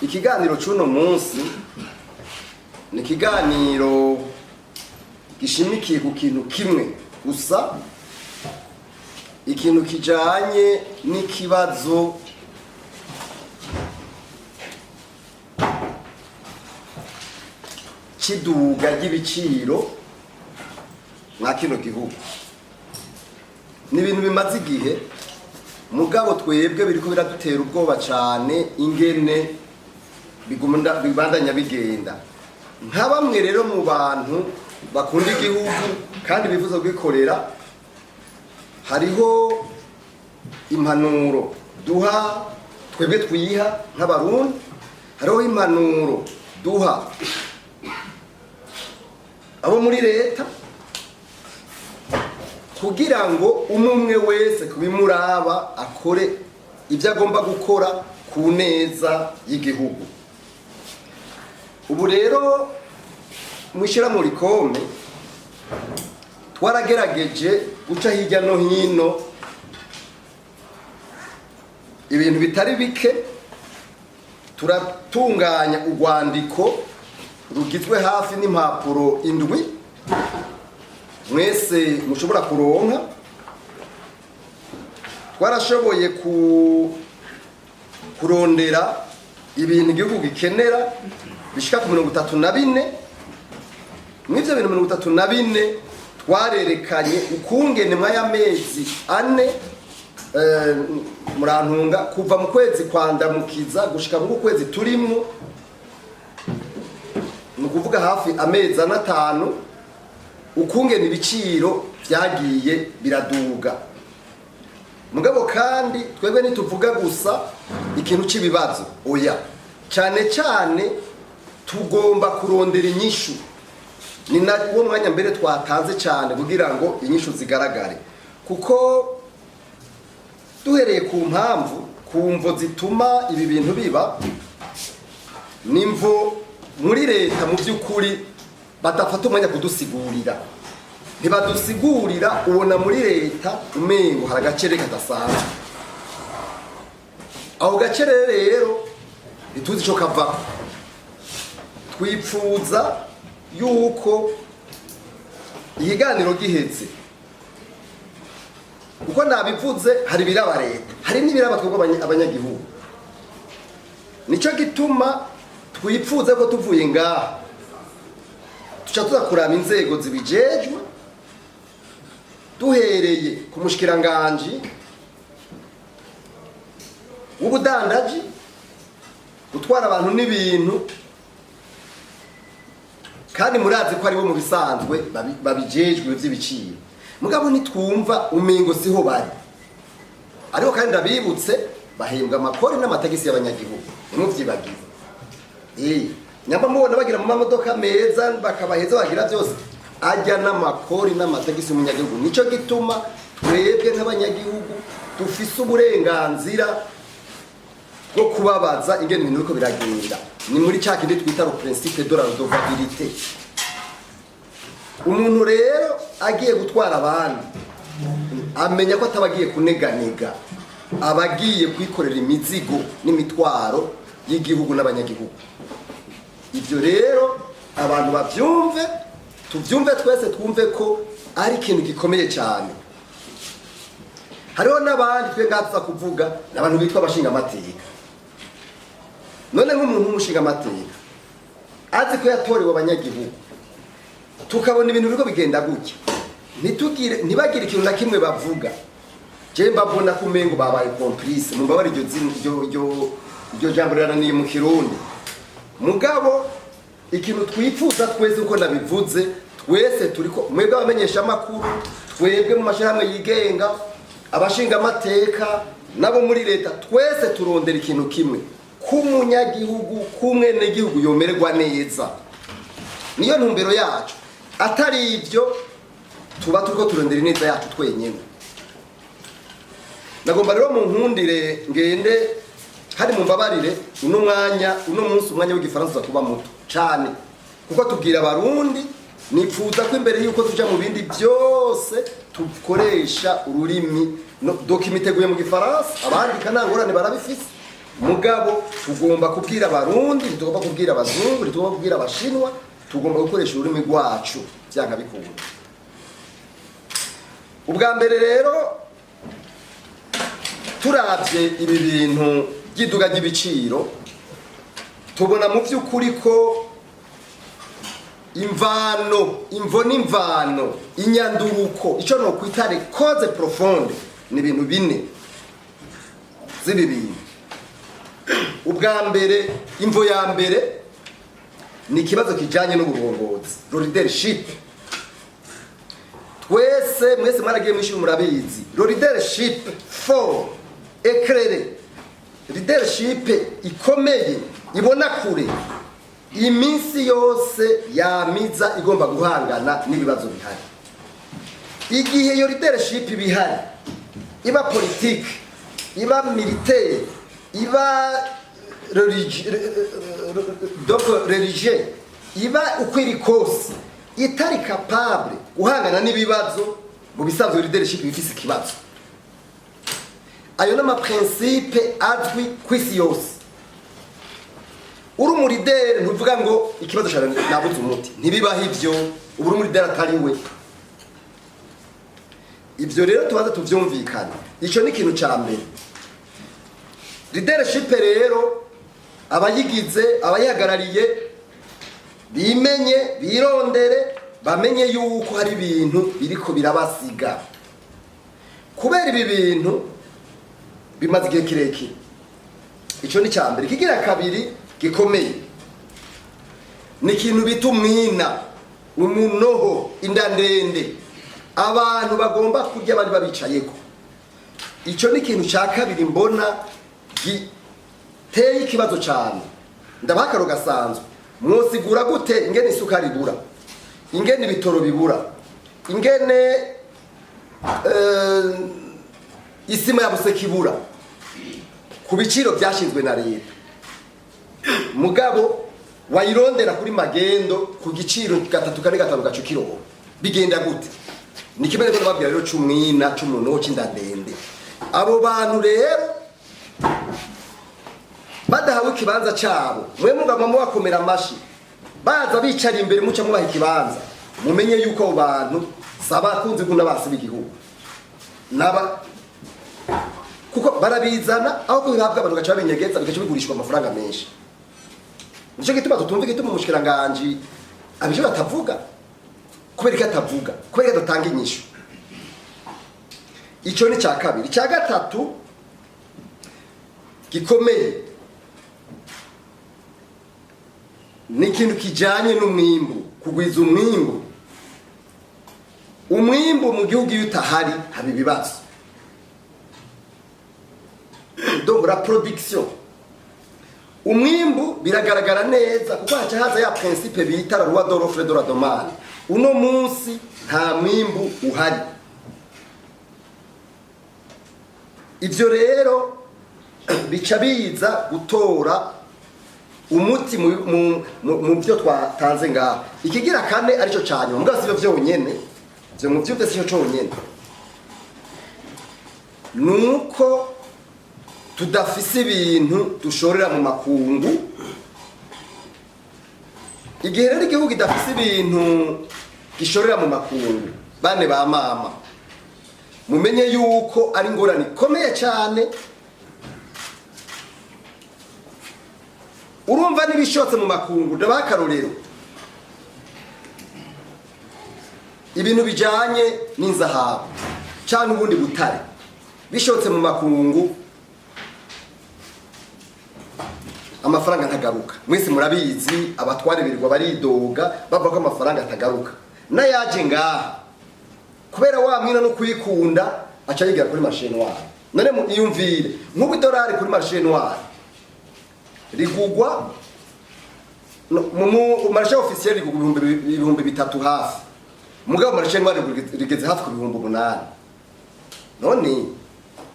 Ikiganiro c'uno munsi ni ikiganiro gishimikiye ku kintu kimwe gusa, ikintu kijanye n'ikibazo c'iduga ry'ibiciro mwa kino gihugu. Ni ibintu bimaze igihe, mugabo twebwe biriko biradutera ubwoba cane ingene bibandanya bigenda. Nka bamwe rero mu bantu bakunda igihugu kandi bifuza kwikorera, hariho impanuro duha twebwe twiha nk'abarundi, hariho impanuro duha abo muri leta kugira ngo umwe wese kubimuraba akore ibyo agomba gukora ku neza y'igihugu. Ubu rero mu ishirahamwe OLUCOME twaragerageje guca hirya no hino ibintu bitari bike, turatunganya urwandiko rugizwe hafi n'impapuro 7 mwese mushobora kuronka. Twarashoboye kurondera ibintu igihugu gikenera bishika ku 34. Mw'ivyo bintu 34 twarerekanye ukungene mw'ayamezi 4 murantunga kuva mu kwezi kwandamukiza gushika mu kwezi turimwo, ni ukuvuga hafi amezi 5, ukungene ibiciro vyagiye biraduga. Mugabo kandi twebwe nituvuga gusa ikintu c'ibibazo, oya, cyane cyane tugomba kurondera inyishu. Ni nawo mwanya mbere twatanze cyane kugira ngo inyishu zigaragare, kuko duhereye ku mpamvu, ku mvo zituma ibi bintu biba, nimvo muri leta mu by'ukuri badafata umwanya kudusigurira. Ntibadusigurira, ubona muri leta umengo hari agacere kadasanzwe. Aho gacere rero ntituzi ico kavako. Twipfuza yuko ikiganiro gihetse, kuko nabivuze hari biraba leta, hari n'ibiraba twebwe abanyagihugu. Nico gituma twipfuza ko tuvuye ngaha tuca tuza kuraba inzego zibijejwe, duhereye ku mushikiranganje w'ubudandaji, gutwara abantu n'ibintu, kandi murazi ko ari bo mu bisanzwe babijejwe vy'ibiciro. Mugabo nitwumva umengo siho bari, ariko kandi ndabibutse bahembwa amakori n'amatagisi y'abanyagihugu, nimuvyibagize. Nyamba mubona bagira mu mamodoka meza bakabaheza bagira byose, ajya n'amakori n'amatagisi y'umunyagihugu. Nico gituma twebwe nk'abanyagihugu dufise uburenganzira bwo kubabaza ingene ibintu biko biragenda. Ni muri cya kindi twita le principe de la redevabilité. Umuntu rero agiye gutwara abandi amenya ko atabagiye kuneganega, abagiye kwikorera imizigo n'imitwaro y'igihugu n'abanyagihugu. Ivyo rero abantu bavyumve, tuvyumve twese, twumve ko ari ikintu gikomeye cyane. Hariho n'abandi twe ngatsa kuvuga n'abantu bitwa abashinga amateka. None nk'umuntu umushinga amateka azi ko yatorewe abanyagihugu, tukabona ibintu biriko bigenda gutya, ntibagire ikintu na kimwe bavuga, je mbabona kumengo babaye complice. Mumbabare iryo jambo rirananiye mu Kirundi. Mugabo ikintu twifuza twese uko nabivuze, twese turiko, mwebwe abamenyesha amakuru, twebwe mu mashirahamwe yigenga, abashinga amateka nabo muri leta, twese turondera ikintu kimwe, k'umunyagihugu, k'umwene gihugu yomererwa neza. Niyo ntumbero yacu, atari ivyo tuba turiko turondera ineza yacu twenyene. Nagomba rero mu nkundire ngende hari mu mbabarire uno munsi umwanya w'igifaransa kuba muto cyane, kuko tubwira abarundi, nipfuza ko imbere yuko tuja mu bindi byose tukoresha ururimi document iteguye mu gifaransa, abandika ntangorane barabifise, mugabo tugomba kubwira abarundi, tugomba kubwira abazungu, tugomba kubwira abashinwa, tugomba gukoresha ururimi rwacu byanga bikunda. Ubwa mbere rero turavye ibi bintu by'iduga ry'ibiciro, tubona mu by'ukuri ko imvo n'imvano, inyanduruko, icyo no kwita cause profonde, ni ibintu bine z'ibi bintu. Ubwa mbere, imvo ya mbere ni ikibazo kijanye n'uburongozi, leadership. Mwese mwaragiye mwishuri murabizi, leadership for éclairé, leadership ikomeye ibona kure, iminsi yose yamiza igomba guhangana n'ibibazo bihari. Igihe iyo leadership bihari, iba politique, iba militaire, iba religieux, iba ukwiri kose, itari capable guhangana n'ibibazo, mu bisanzwe leadership bifise ikibazo. Ayo nama principe azwi kwisi yose. Uri mu leader ntuvuga ngo ikibazo cyane nabuze umuti, ntibibaho ivyo, uri mu leader atari we. Ivyo rero tubaza tuvyumvikana. Ico ni ikintu ca mbere. Leadership rero abayigize, abayihagarariye bimenye, birondere, bamenye yuko hari ibintu biriko birabasiga. Kubera ibi bintu bimaze igihe kirekire. Ico ni ca mbere. Kigira kabiri gikomeye, ni ikintu bita umwina, umunoho, inda ndende, abantu bagomba kurya abandi babicayeko. Ico ni ikintu ca kabiri mbona giteye ikibazo cyane. Ndabaha akaro gasanzwe. Mwosigura gute ingene isukari ibura, ingene ibitoro bibura, ingene isima yabuse kibura ku biciro byashinzwe na leta, mugabo wayirondera kuri magendo ku giciro 3-4-5 gacu kiro, bigenda gute? Ni kimwe n'ibyo babwira rero c'umwina, c'umunoho, c'indandende. Abo bantu rero badahawe ikibanza cyabo, mwe mugama mubakomera amashi, baza bicara imbere muca mubaha ikibanza, mumenye yuko abo bantu saba kunzi guna basi b'igihugu naba, kuko barabizana aho kubihabwa abantu gacha babinyegeza, bigaca bigurishwa amafaranga menshi. Nico gituma tutumva gituma umushikiranganje abije batavuga, kubera ko atavuga, kubera ko adatanga inyishu. Ico ni ca kabiri. Ca gatatu gikomeye ni ikintu kijanye n'umwimbu, kugwiza umwimbu. Umwimbu mu gihugu iyo utahari haba ibibazo. Donc la production, umwimbu biragaragara neza kuko haca haza ya principe bita la loi de l'offre et de la demande. Uno munsi nta mwimbu uhari. Ivyo rero bica biza gutora umuti mu byo twatanze ngaho. Ikigira kane arico cyane, mugabo sivyo vyonyene, byo mu byo byose cyo nyene, nuko tudafise ibintu dushorera mu makungu. Igihe rero igihugu kidafise ibintu gishorera mu makungu, bane ba mama, mumenye yuko ari ingorane ikomeye cyane. Urumva n'ibishotse mu makungu, ndabakarorero ibintu bijanye n'inzahabu cyane ubundi butare bishotse mu makungu, amafaranga ntagaruka. Mwese murabizi, abatware birirwa baridoga bavuga ko amafaranga atagaruka. Na yaje ngaha kubera wa mwina no kwikunda aca yigira kuri marché noir. None iyumvire nk'ubu dolari kuri marché noir rigugwa mu marché officiel rigugwa ibihumbi 3 hafi, mugabo marché noir rigeze hafi ku bihumbi 8. None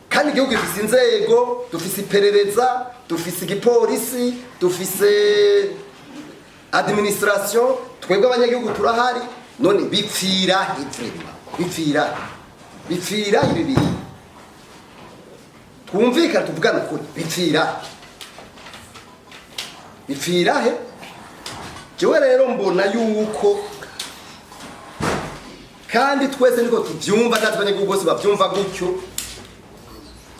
kandi igihugu gifise inzego, dufise iperereza, dufise igipolisi, dufise administration, twebwe abanyagihugu turahari. None bipfira ivrema, bipfira ibi bintu. Twumvikana tuvugana ukuri, bipfira ipfira he? Jewe rero mbona yuko kandi twese niko tuvyumva natwe abanyagihugu bose bavyumva gutyo,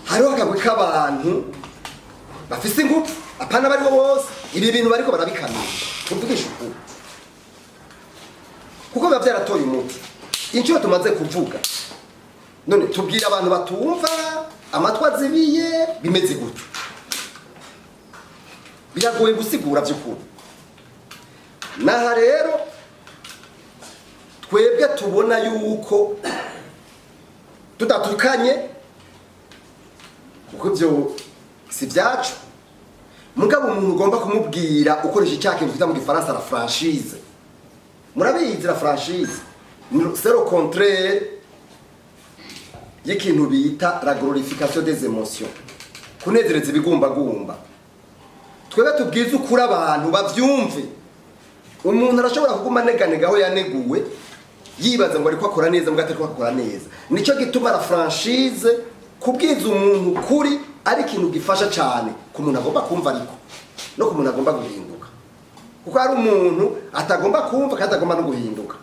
hariho akagwi k'abantu bafise ingufu apana bariho bose ibi bintu bariko barabikamira tuvugisha ukuri kuko biba vyaratoye umuti. Inshuro tumaze kuvuga none tubwira abantu batumva amatwi azibiye bimeze gutyo, biragoye gusigura vy'ukuri. Naha rero twebwe tubona yuko tudatukanye kuko byo si byacu, mugabo umuntu ugomba kumubwira ukoresha icyaha twita mu gifaransa la franchise. Murabizi la franchise c'est le contraire y'ikintu bita la glorification des émotions, kunezereza ibigumbagumba. Twebwe tubwize ukuri abantu bavyumve. Umuntu arashobora kuguma neganega aho yaneguwe yibaza ngo ariko akora neza mbwa atari akora neza. Nico gituma la franchise kubwiza umuntu kuri ari ikintu gifasha cyane ku muntu agomba kumva ariko no ku muntu agomba guhinduka, kuko ari umuntu atagomba kumva kandi atagomba no guhinduka.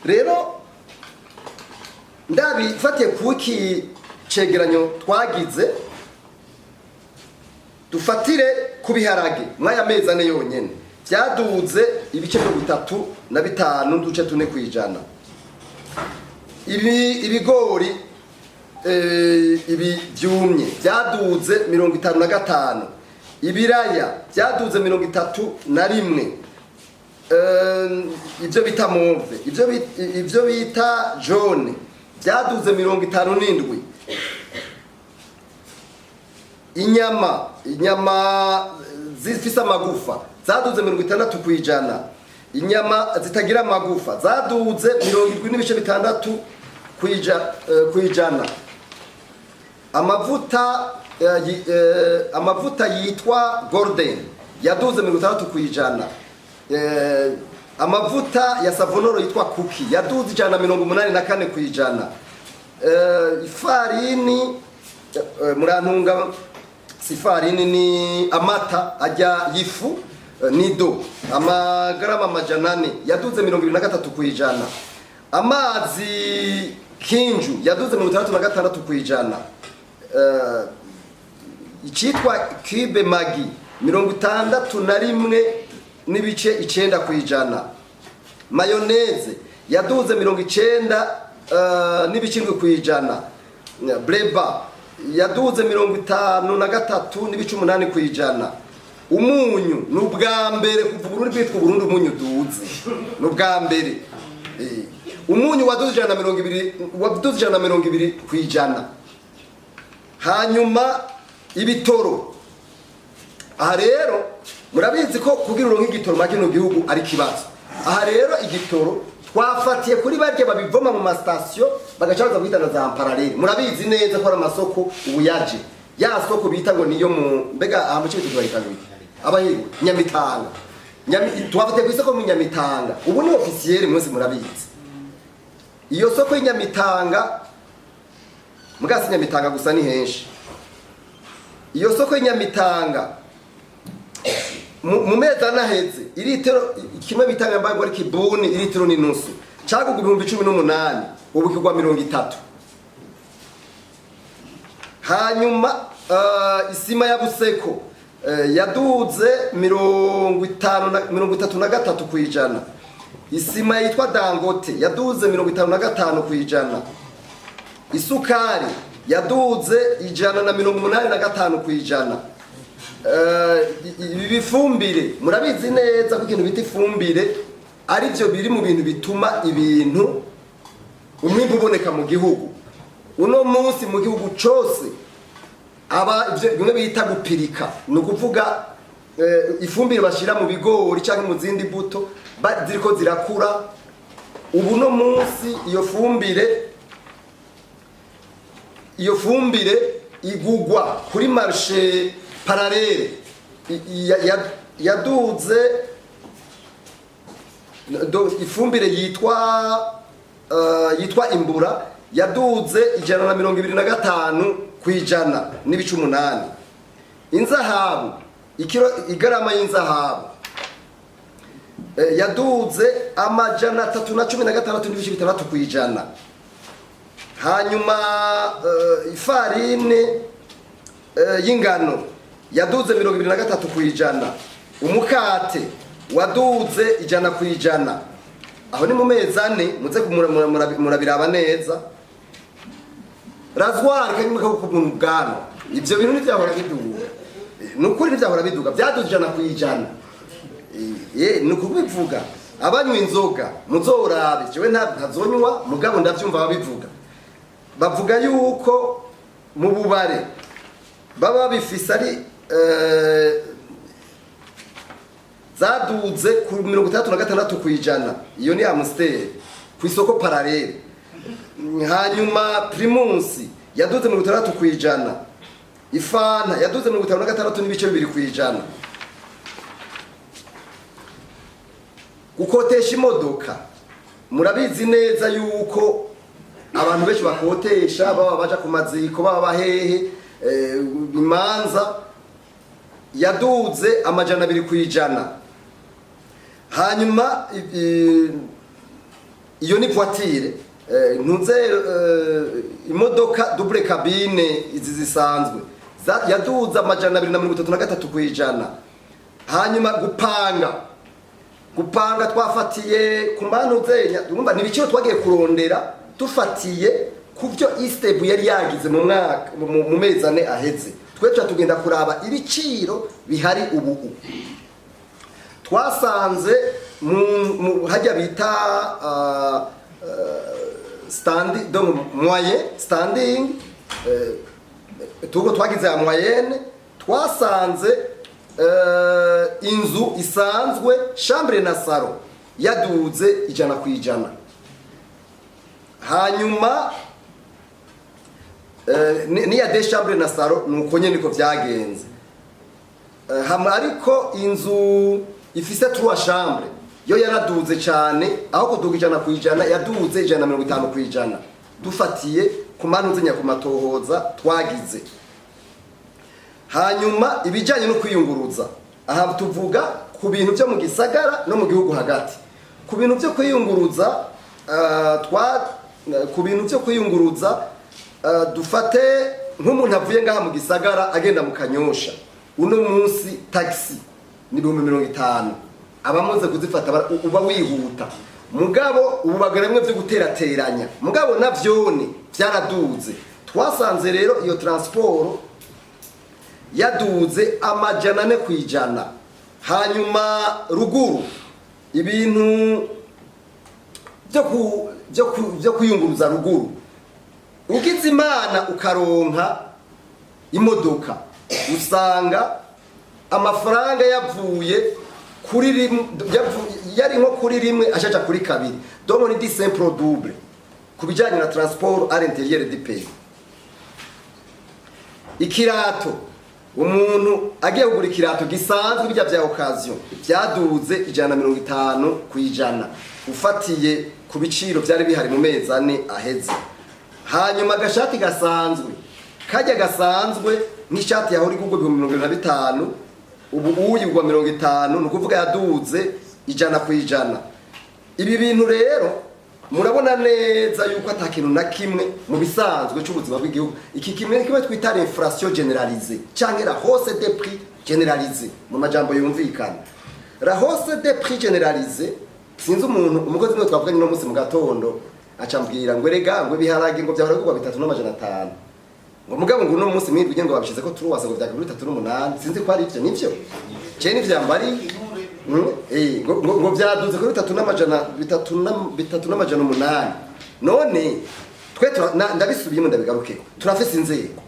Rero ndabifatiye kuki cegeranyo twagize, dufatire kubiharage mwaya mezi ane yonyene byaduze ibice 35 n'uduce 4 kwijana. Ibigori ibi byumye byaduze 55, ibiraya byaduze 31, ibyo bita move, ibyo bita jaune byaduze 57, inyama zifise amagufa zaduze 60 kwijana, inyama zitagira amagufa zaduze 76 kwijana. Amavuta yitwa golden yaduze 60 kwijana. Amavuta ya savonoro yitwa cookie yaduze 184 kwijana. Ifarini murantunga sifarini ni amata ajya yifu nido amagarama majanane yaduze 23 kwijana. Amazi kinju yaduze 66 kwijana. Icyitwa cube magi 61 n'ibice 9 kwijana. Mayonnaise yaduze 90 n'ibice 7 kwijana. Bleba yaduze 53 n'ibice 8 kwijana. Umunyu n'ubwa mbere kuva Burundi bitwa Burundi umunyu duze n'ubwa mbere. Umunyu waduze 120 kwijana. Hanyuma ibitoro, aha rero murabizi ko kugira uronke igitoro mu kino gihugu ari kibazo. Aha rero igitoro twafatiye kuri barye babivoma mu mastation bagacaza guhitana za parallel. Murabizi neza ko ari amasoko ubu yaje ya soko bita ngo niyo mu mbega amuce bitugahitana abahigo Nyamitanga. Twafatiye ku isoko mu Nyamitanga, ubu ni officiel mwese murabizi. Iyo soko y'Nyamitanga mugasi Nyamitanga gusa ni henshi. Iyo soko y'Nyamitanga mu mezi anaheze iritiro kimwe bitanga mbago ari kibuni iritiro ni nusu cyagugu 2018 ubu kigwa 30. Hanyuma isima ya Buseko yaduze 33 kwijana. Isima yitwa Dangote yaduze 55 kwijana. Isukari yaduze 185 kwijana. Ibifumbire murabizi neza ko ikintu bita ifumbire ari byo biri mu bintu bituma ibintu umwimbu uboneka mu gihugu. Uno munsi mu gihugu cyose aba ibyo bimwe bita gupirika, no kuvuga ifumbire bashira mu bigori cyangwa mu zindi buto ziriko zirakura. Ubu no munsi iyo fumbire igugwa kuri marché parallele yaduze ifumbire yitwa imbura yaduze 125 kwijana n'ibice 8. inzahabu igarama y'inzahabu yaduze amajana 316 kwijana. Hanyuma ifarine y'ingano yaduze 23 kwijana. Umukate waduze 100 kwijana. Aho ni mu mezi ane muze murabiraba neza. Razwari kanyimuka ku muntu bwano ivyo bintu ntivyahora biduga. Nukuri ntivyahora biduga byaduze 100 kwijana. Nukubivuga abanywa inzoga muzorabe jewe ntazonywa mugabo ndavyumva babivuga. Bavuga yuko mu bubare baba bifise ari zaduze ku 36 kwijana. Iyo ni Amstel ku isoko parallel. Hanyuma Primus yaduze 36 kwijana. Ifana yaduze 56 n'ibice 2 kwijana. Gukotesha imodoka murabizi neza yuko abantu benshi bakotesha baba baja ku maziko baba bahehe imanza yaduze amajana 2 kwijana. Hanyuma iyo ni voiture ntuze imodoka double cabine izi zisanzwe yaduze amajana 233 kwijana. Hanyuma gupanga twafatiye ku mbantu zenya urumva nibiciro twagiye kurondera tufatiye kuvyo Istebu yari yagize mu mwaka mu mezi ane aheze. Twe tugenda kuraba ibiciro bihari ubu. Twasanze hajya bita standing donc moyen standing tugo twagize ya moyenne. Twasanze inzu isanzwe chambre na salo yaduze 100 kwijana. Hanyuma niya de chambre na salo nuko nyene niko vyagenze. Hamwe ariko inzu ifise 3 chambre yo yaraduze cyane aho kuduga 100 kwijana yaduze 150 kwijana. Dufatiye ku manu zenya ku matohoza twagize. Hanyuma ibijanye no kwiyunguruza aha tuvuga ku bintu byo mu gisagara no mu gihugu hagati. Ku bintu byo kwiyunguruza dufate nk'umuntu avuye ngaha mu gisagara agenda mu Kanyosha uno munsi taxi ni 50. Abamuze kuzifata uba wihuta mugabo ububagaremwe byo guterateranya mugabo navyone byaraduze. Twasanze rero iyo transport yaduze amajana 4 kwijana. Hanyuma ruguru ibintu byo kuyunguruza ruguru ugize imana ukaronka imodoka usanga amafaranga yavuye kuri yari nko kuri rimwe ashaja kuri kabiri. Donc ni di simple double kubijanye na transport à l'intérieur du pays. Ikirato umuntu agiye kugura ikirato gisanzwe bijya bya occasion byaduze 150 kwijana ufatiye ku biciro byari bihari mu mezi ane aheze. Hanyuma agashati gasanzwe kajya gasanzwe n'ishati yaho uri kugwa 25 ubu uyigwa 50 nukuvuga yaduze 100 kwijana. Ibi bintu rero murabona neza yuko atakintu na kimwe mu bisanzwe cy'ubuzima bw'igihugu iki kimwe twita inflation généralisée cyangwa la hausse des prix généralisée mu majambo yumvikana. La hausse des prix généralisée sinzi umuntu umukozi mwe twavuganye no munsi mu gatondo acambwira ngo rega ngo biharage ngo byahora kugwa 3,500 ngo mugabo ngo no munsi mwirwe ngo babishize ko turuwasa ngo byagura 3,800 sinzi ko ari ivyo nivyo je n'ivyambari ngo byaduze kuri 3,800 none twe ndabisubiyemo ndabigarukeko turafise inzego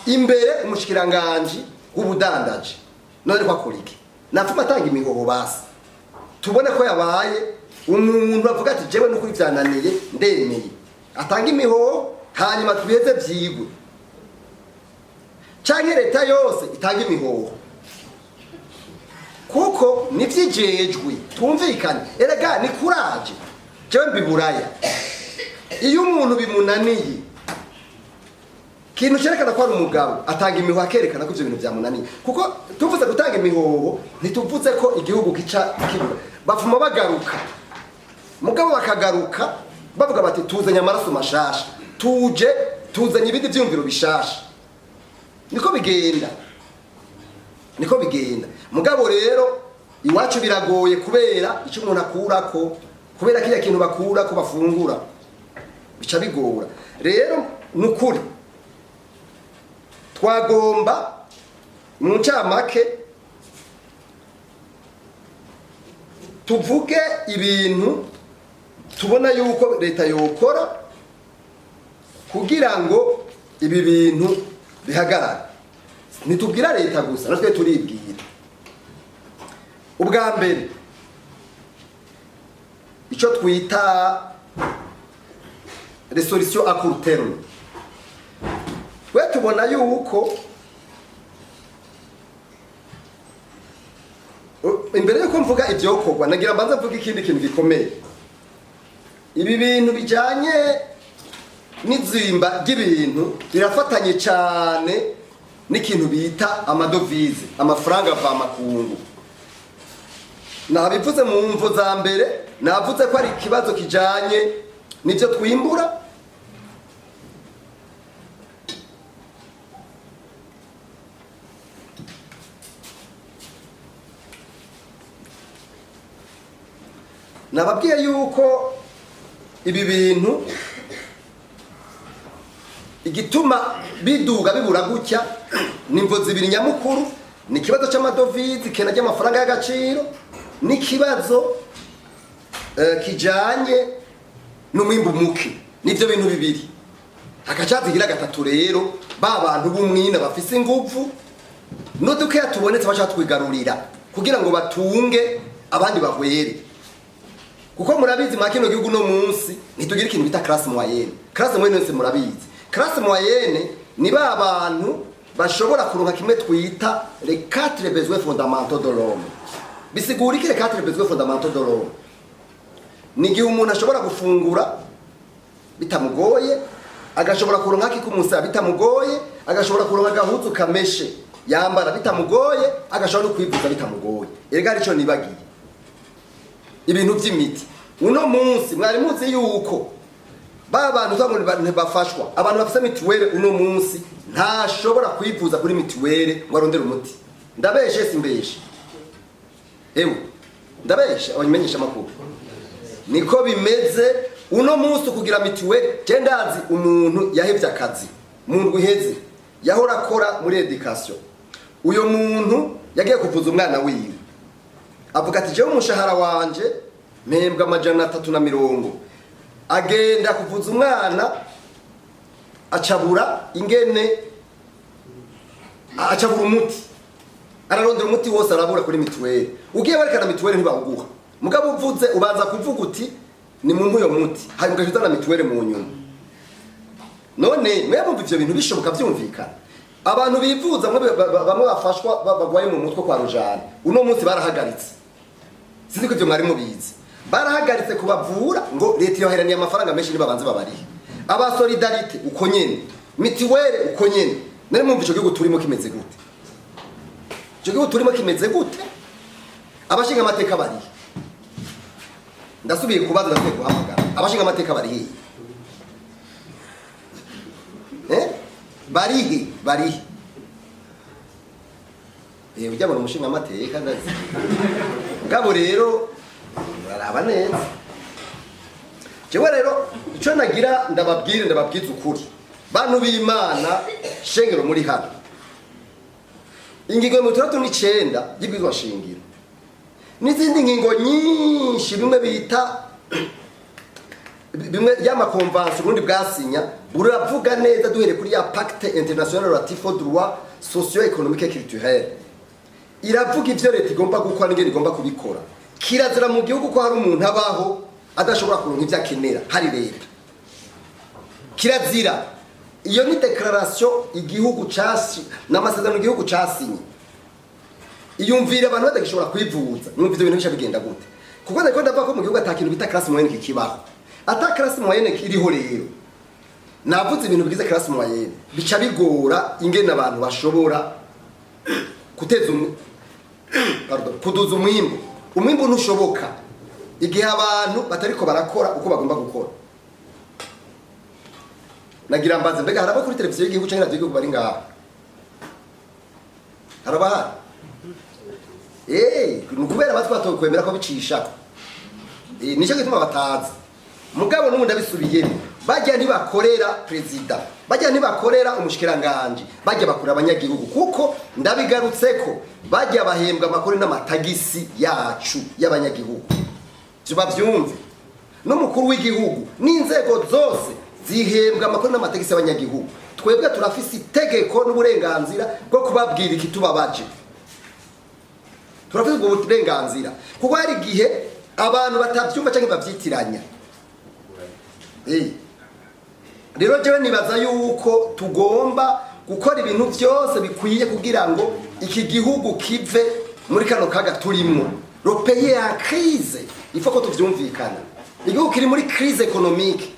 imbere umushikiranganje w'ubudandaje none kwakora iki nafuma atanga imihoho basi tubone ko yabaye umuntu avuga ati jewe no kuri byananiye ndemeye atanga imihoho hanyuma twiheze byigwe canke leta yose itanga imihoho kuko nivyijejwe tumvikane. Erega ni kuraje jewe mbiburaya iyo umuntu bimunaniye kintu cerekana ko ari umugabo atanga imihoho akerekana ko ivyo bintu vyamunaniye kuko tuvuze gutanga imihoho ntituvuze ko igihugu kica kibura bavuma bagaruka mugabo bakagaruka bavuga bati tuzanye amaraso mashasha tuzanye ibindi vyumviro bishasha niko bigenda mugabo rero iwacu biragoye kubera icyo umuntu akurako kubera kiriya kintu bakurako bafungura bica bigora rero nukuri twagomba mu ncamake tuvuge ibintu tubona yuko leta yokora kugira ngo ibi bintu bihagarare ntitubwira leta gusa natwe turibwira ubwa mbere icyo twita resolution à court terme twe tubona yuko imbere yuko mvuga ivyokorwa nagira mbanza mvuga ikindi kintu gikomeye ibi bintu bijanye n'izimba ry'ibintu birafatanye cyane n'ikintu bita amadovize amafaranga ava makungu nabivuze mu mvo za mbere navuze ko ari ikibazo kijanye n'ivyo twimbura nababwiye yuko ibi bintu igituma biduga bibura gutya nimvo zibiri nyamukuru ni kibazo c'amadovize kena ry'amafaranga y'agaciro ni kibazo kijanye n'umwimbu muke nivyo bintu bibiri hakacazigira gatatu rero ba bantu b'umwina bafise inguvu n'udukeya tubonetse baca twigarurira kugira ngo batunge abandi bahwere kuko murabizi mwa kino gihugu no munsi ntitugira ikintu bita classe moyenne classe moyenne nse murabizi classe moyenne ni ba bantu bashobora kuronka kimwe twita les 4 besoins fondamentaux de l'homme bisigura iki les 4 besoins fondamentaux de l'homme ni gihe umuntu ashobora gufungura bitamugoye agashobora kuronka kikumusa bitamugoye agashobora kuronka gahuzu kameshe yambara bitamugoye agashobora no kwivuza bitamugoye erega arico nibagiye ibintu by'imiti uno munsi mwari muzi yuko ba bantu zamwe bafashwa abantu bafite mituwele uno munsi ntashobora kwivuza kuri mituwele ngo arondere umuti ndabeshe simbeshe ewe ndabeshe abanyimenyesha makuru niko bimeze uno munsi kugira mituwele cendazi umuntu yahevye akazi mu ndwi iheze yahora akora muri education uyo muntu yagiye kuvuza umwana wiwe avuga ati jewe umushahara wanje mpembwa 350 agenda kuvuza umwana acabura ingene acabura umuti ararondera umuti wose arabura kuri mituwele ugiye barekana mituwele ntibawuguha mugabo uvuze ubanza kuvuga uti ni mu uyo muti hanyuma ugahita mituwele mu nyuma none mwebwe ivyo bintu bishoboka vyumvikana abantu bivuza bamwe bafashwa bagwaye mu mutwe kwa rujana uno munsi barahagaritse sinzi ko ivyo mwari mubizi barahagaritse kubavura ngo leta yoheraniye amafaranga menshi nibabanze babarihe aba solidarite uko nyene mitiwele uko nyene nari mwumva ico gihugu turimo kimeze gute ico gihugu turimo kimeze gute abashinga amateka barihe ndasubiye kubaza ndasubiye guhamagara abashinga amateka barihe barihe ujya mu mushinga amateka ndazi ngabo rero baraba neza jewe rero ico nagira ndababwiza ukuri bantu b'Imana shengero muri hano ingingo 39 y'ibwizwa shingiro n'izindi ngingo nyinshi bimwe y'amakonvansiyo Burundi bwasinya buravuga neza duhere kuri ya pacte international relatif aux droits socio-économiques et culturels iravuga ivyo leta igomba gukora n'ingene igomba kubikora kirazira mu gihugu ko hari umuntu abaho adashobora kuronka ivyo akenera hari leta kirazira iyo ni declaration igihugu casi n'amasezerano igihugu casinye iyumvira abantu badashobora kwivuza numva ivyo bintu bisha bigenda gute kuko ndako ndavuga ko mu gihugu atakintu bita classe moyenne kikibaho ata classe moyenne kiriho rero navuze ibintu bigize classe moyenne bica bigora ingene abantu bashobora kuteza kuduza umwimbu ntushoboka igihe abantu batariko barakora uko bagomba gukora. Nagira mbaze mbega haraba kuri televiziyo y'igihugu cyangwa radio y'igihugu bari ngaha haraba nukubera batwatoye kwemera ko bicisha nico gituma batazi mugabo n'umuntu abisubiye bajya ntibakorera president bajya ntibakorera umushikiranganje bajya bakora abanyagihugu kuko ndabigarutseko bajya bahembwa amakuru n'amatagisi yacu y'abanyagihugu cyo bavyumve n'umukuru w'igihugu n'inzego zose zihembwa amakuru n'amatagisi y'abanyagihugu twebwe turafise itegeko n'uburenganzira bwo kubabwira iki tubabaje turafise ubwo burenganzira kuko hari igihe abantu batavyumva canke bavyitiranya rero jewe nibaza yuko tugomba gukora ibintu byose bikwiye kugira ngo iki gihugu kive muri kano kaga turimo. Le pays est en crise, il faut que tuvyumvikana. Igihugu kiri muri crise économique.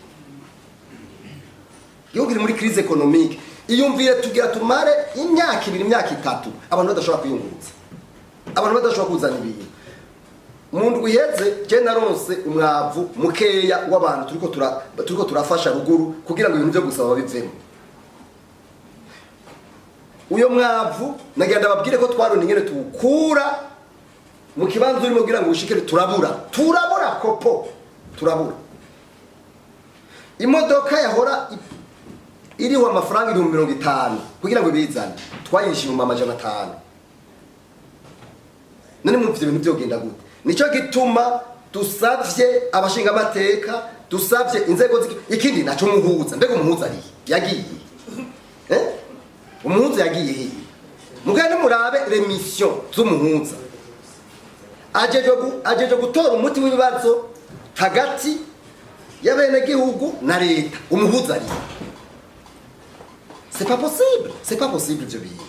Igihugu kiri muri crise économique. Iyumvire tugira tumare imyaka 2 imyaka 3 abantu badashobora kwiyunguruza. Abantu badashobora kuzana ibintu. Umuntu wiheze je naronse umwavu mukeya w'abantu turiko turafasha ruguru kugira ngo ibintu byo gusaba bivemo. Uyo mwavu nagenda babwire ko twaronde ingene tukura mu kibanzo urimo kugira ngo ushikire turabura kopo turabura. Imodoka yahora iriho amafaranga 50 kugira ngo bizane twayishima mu 500. None mu bintu byo genda gute? Nico gituma dusavye abashinga amateka dusavye inzego ikindi naco muhuza mbega umuhuza ari yagiye umuhuza yagiye he mugende murabe remission z'umuhuza ajeje gutora umuti w'ibibazo hagati y'abene gihugu na leta umuhuza ari c'est pas possible byo biye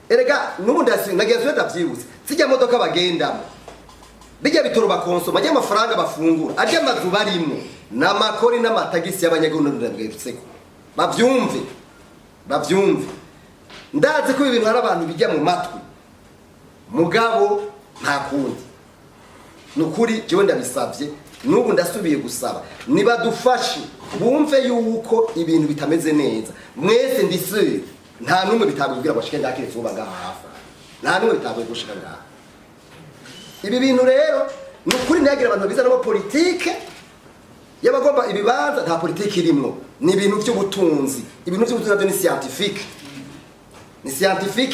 erega nubundi nagiye ndavyibutse sijya modoka bagendamo bijya bitoro bakonsoma ajya amafaranga bafungura ajya amazu barimo n'amakori n'amatagisi y'abanyagihugu ndabwiritseko bavyumve ndazi ko ibintu hari abantu bijya mu matwi mugabo nta kundi nukuri jewe ndabisavye nubu ndasubiye gusaba nibadufashe bumve yuko ibintu bitameze neza mwese ndisire nta numwe bitabwira bashike ndakire vuba ngahafa nta numwe bitabwiye gushika ngaha ibi bintu rero nukuri nagira abantu biza no politike yabagomba ibibanza nta politike irimo ni ibintu by'ubutunzi ibintu by'ubutunzi ni scientifique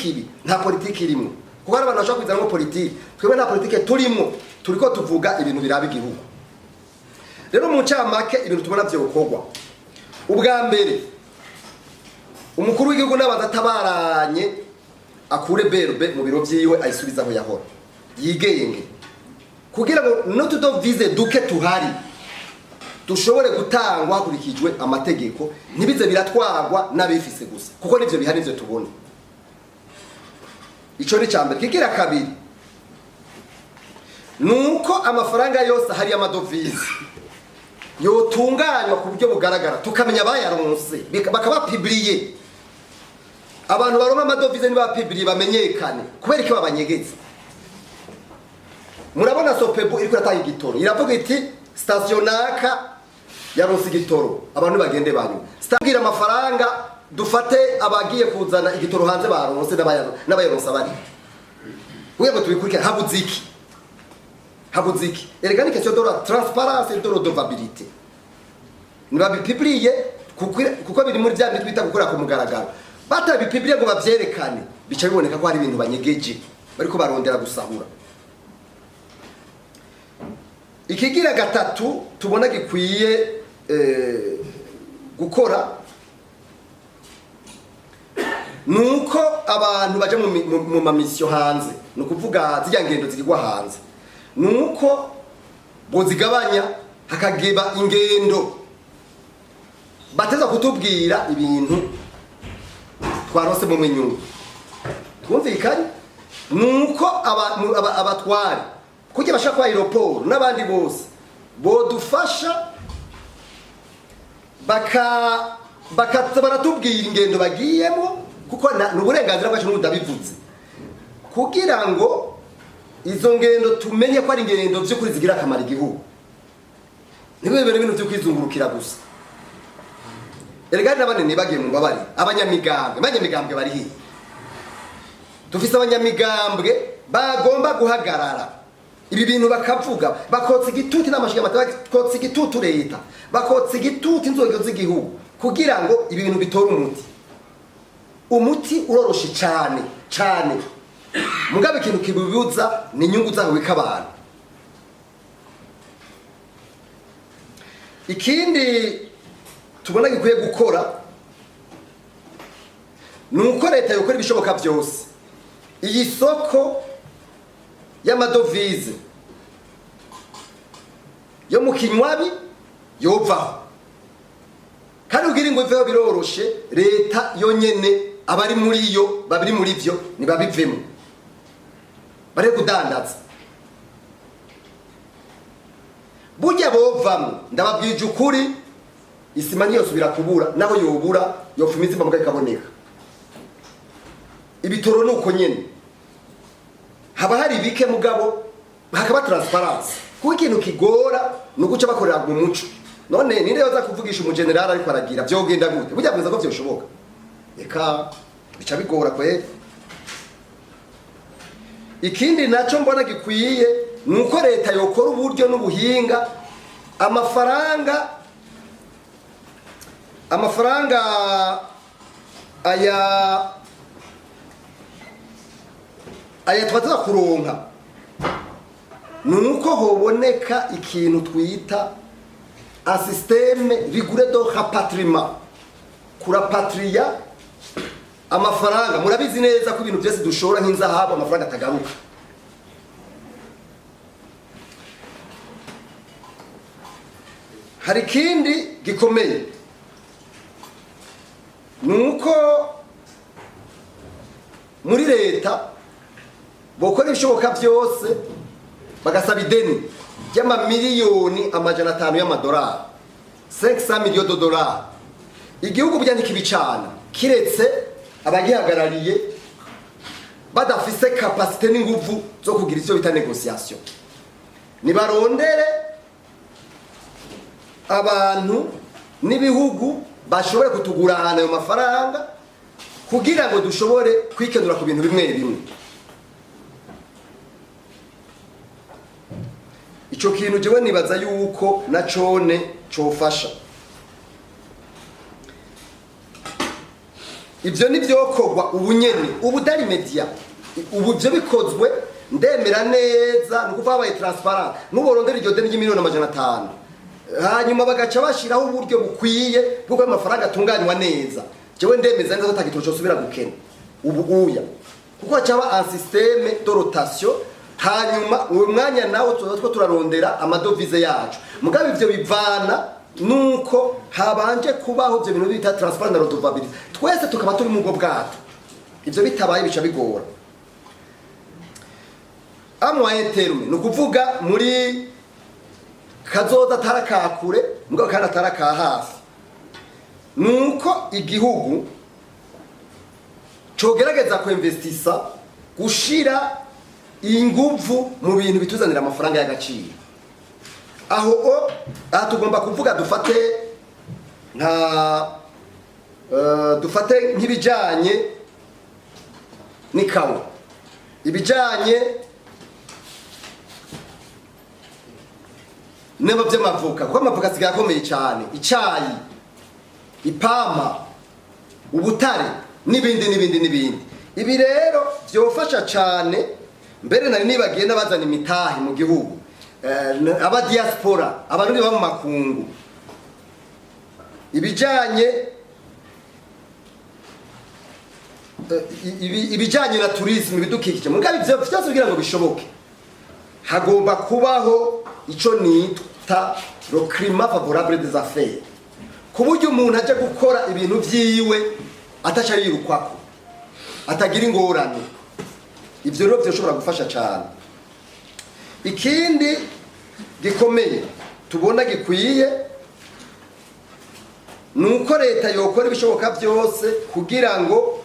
ibi nta politike irimo kuko abantu bashaka kwizana no politike twebwe nta politike turimo turiko tuvuga ibintu biraba igihugu rero mu ncamake ibintu tubona byo Hokorwa ubwa mbere umukuru w'igihugu n'abadatabaranye akure berbe mu biro byiwe ayisubiza aho yahora yigenge kugira ngo n'utudovize duke tuhari dushobore gutangwa hakurikijwe amategeko ntibize biratwagwa n'abifise gusa kuko nivyo bihari nivyo tubona. Ico ni cyambere kigira kabiri nuko amafaranga yose hari amadovize yotunganywa ku buryo bugaragara tukamenya bayaronse bakaba publier abantu baroma amadovize niba publier bamenyekane kubera iki babanyegeze. Murabona sopebu iri kuratanga igitoro iravuga iti station naka yaronse igitoro abantu bagende banyu stabwira amafaranga dufate abagiye kuzana igitoro hanze baronse n'abayaronse abari uyego tubikurikira habuziki erega ni question de la transparence et de l'odovabilité niba bipubliye kuko biri muri bya bintu twita gukora ku mugaragaro batabipubliye ngo bavyerekane bica biboneka ko hari ibintu banyegeje bariko barondera gusahura. Ikigira gatatu tubona gikwiye gukora nuko abantu baje mu mamisyo hanze no kuvuga zijya ngendo zigirwa hanze nuko bozigabanya hakageba ingendo bateza kutubwira ibintu twarose mu menyungu twumvikanye nuko abatwari kugira bashaka kwa aeroport n'abandi bose bodufasha bakaza baratubwira ingendo bagiyemo kuko n'uburenganzira bwacu n'ubudabivuze kugira ngo izo ngendo tumenye ko ari ingendo by'ukuri zigira akamaro igihugu ntibibere ibintu byo kwizungurukira gusa erega n'abanene bagiye mu mbabari abanyamigambwe bari hiye dufise abanyamigambwe bagomba guhagarara ibi bintu bakavuga bakotsa igitutu n'amashiga bakotsa igitutu leta bakotsa igitutu inzego z'igihugu kugira ngo ibi bintu bitore umuti uroroshe cyane mugabe ikintu kibibuza ni inyungu zawe w'abantu. Ikindi tubona gikwiye gukora nuko leta yokora ibishoboka byose iyi soko y'amadovize yo mu kinywabi yovaho kandi ugira ngo iveho biroroshe leta yonyene abari muri yo babiri muri byo nibabivemo bare kudandaza burya bovamo ndababwije ukuri isima niyo subira kubura naho yobura yofuma izima mugaye kaboneka ibitoro nuko nyene haba hari bike mugabo hakaba transparence kuko ikintu kigora nuguca bakorera mu muco none ninde yoza kuvugisha umugenerali ariko aragira byogenda gute burya bwiza ko byoshoboka eka bica bigora kweli. Ikindi naco mbona gikwiye nuko leta yokora uburyo n'ubuhinga amafaranga aya twataza kuronka nuko hoboneka ikintu twita un système rigoureux de rapatriement kurapatria amafaranga murabizi neza ko ibintu byose dushora nk'inzahabu amafaranga atagaruka hari kindi gikomeye nuko muri leta bokora ibishoboka byose bagasaba ideni ry'amamiliyoni amajana 5 y'amadolari 500 millions de dollars igihugu byandika ibicana kiretse abagihagarariye badafise capacité n'inguvu zo kugira icyo bita négociation nibarondere abantu n'ibihugu bashobore kutugurana ayo mafaranga kugira ngo dushobore kwikenura ku bintu bimwe bimwe. Ico kintu jewe nibaza yuko na cone cofasha. Ibyo nivyokorwa ubunyene ubudari media ubu byo bikozwe ndemera neza nukuva abaye transparent nuborondera iryo deni y'imiliyoni 500 hanyuma bagaca bashiraho uburyo bukwiye bwo amafaranga atunganywa neza jewe ndemeza neza atagito cyo subira gukena ubu uya kuko cyaba un système de rotation hanyuma uwo mwanya nawo tuzo turarondera amadovize yacu mugabe ivyo bivana nuko habanje kubaho byo bintu bita transparent na redevability twese tukaba turi mu bwo bwato ivyo bitabaye bica bigora moyen terme nukuvuga muri kazoza tarakakure mugabo kandi ataraka hafi nuko igihugu cogerageza ko investisa gushira inguvu mu bintu bituzanira amafaranga y'agaciro aho tugomba kuvuga dufate nk'ibijanye n'ikawa ibijanye nebo by'amavuka kuko amavuka asigaye akomeye cyane icyayi ipampa ubutare n'ibindi ibi rero byofasha cyane mbere nari nibagiye n'abazana imitahe mu gihugu aba diaspora abantu baba mu makungu ibijanye na tourisme bidukikije mugabe ivyo byose kugira ngo bishoboke hagomba kubaho ico nita le climat favorable des affaires kuburyo umuntu aje gukora ibintu vyiwe ataca yirukwako atagira ingorane ivyo rero byoshobora gufasha cyane. Ikindi gikomeye tubona gikwiye nuko leta yokora ibishoboka byose kugira ngo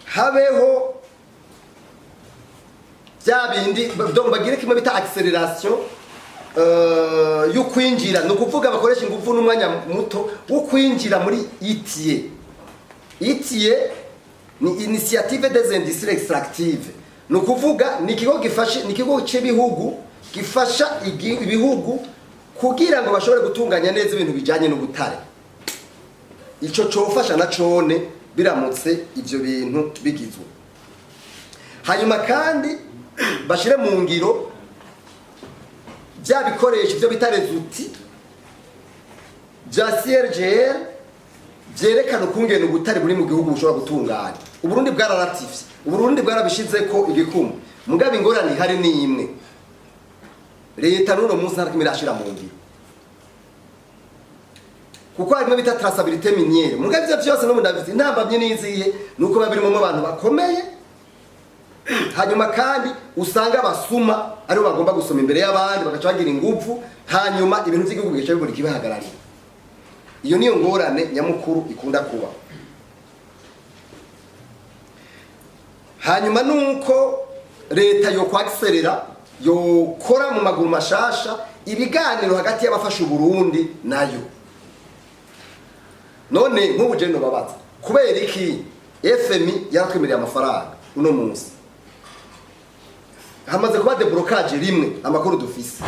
habeho bya bindi bagire kimwe bita acceleration yo kwinjira, no kuvuga bakoresha ingufu n'umwanya muto wo kwinjira muri ITIE. ITIE ni initiative des industries extractives, no kuvuga ni ikigo gifasha, ni ikigo cy'ibihugu gifasha ibihugu kugira ngo bashobore gutunganya neza ibintu bijanye n'ubutare. Ico cofasha na cone biramutse ivyo bintu bigizwe. Hanyuma kandi bashire mu ngiro bya bikoresho byo bita rezuti bya CRGL byerekana ukungene ubutare buri mu gihugu bushobora gutunganya. Uburundi bwararatifye, Uburundi bwarabishize ko igikumu, mugabe ingorane hari ni imwe. Leta n'uno munsi nta kimwe irashira mu ngiro, kuko harimo bita traçabilité minière. Mugabe ivyo byose no mundavise intambamye niziye nuko babirimo abantu bakomeye. Hanyuma kandi usanga basuma ari bagomba gusoma imbere y'abandi bagaca bagira ingufu, hanyuma ibintu by'igihugu bigaca bigura kibahagarariye. Iyo niyo ngorane nyamukuru ikunda kuba. Hanyuma nuko leta yo kwakserera yokora mu maguru mashasha ibiganiro hagati y'abafasha Uburundi nayo. None nk'ubujeno babaza kubera iki FMI yarakwemereye amafaranga uno munsi hamaze kuba deblocage rimwe amakuru dufise,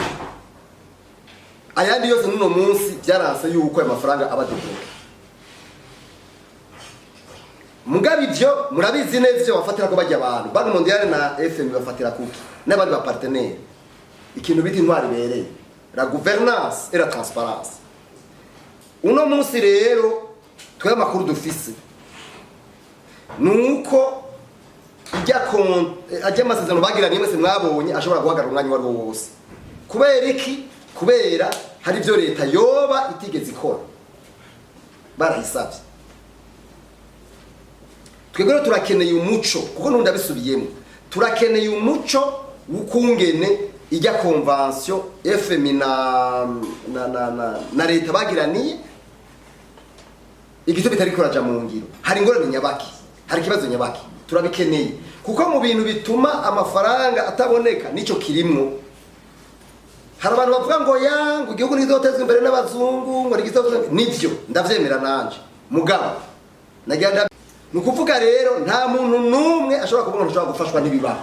ayandi yose n'uno munsi byaranse yuko ayo mafaranga aba debloqué. Mugabe ivyo murabizi neza ivyo bafatira ko bajya abantu Banki Mondiale na FMI bafatira kuki n'abandi ba partenaire ikintu biti intwari bereye la gouvernance et la transparence. Uno munsi rero twe amakuru dufise nuko ajya amasezerano bagiranye mwese mwabonye ashobora guhagarara umwanya wari wose. Kubera iki? Kubera hari ibyo leta yoba itigeze ikora barayisabye. Twebwe turakeneye umuco, kuko nundi abisubiyemo, turakeneye umuco w'ukungene ijya convention FMI na leta bagiraniye igito bitari koraja mu ngiro. Hari ingorane nyabaki, hari kibazo nyabaki, turabikeneye kuko mu bintu bituma amafaranga ataboneka nico kirimwo. Hari abantu bavuga ngo yangu igihugu nizotezwe imbere n'abazungu ngo rigizotezwe, nivyo ndavyemera nanje mugabo nagenda nukuvuga rero nta muntu numwe ashobora kuvuga ngo ashobora gufashwa n'ibibaho,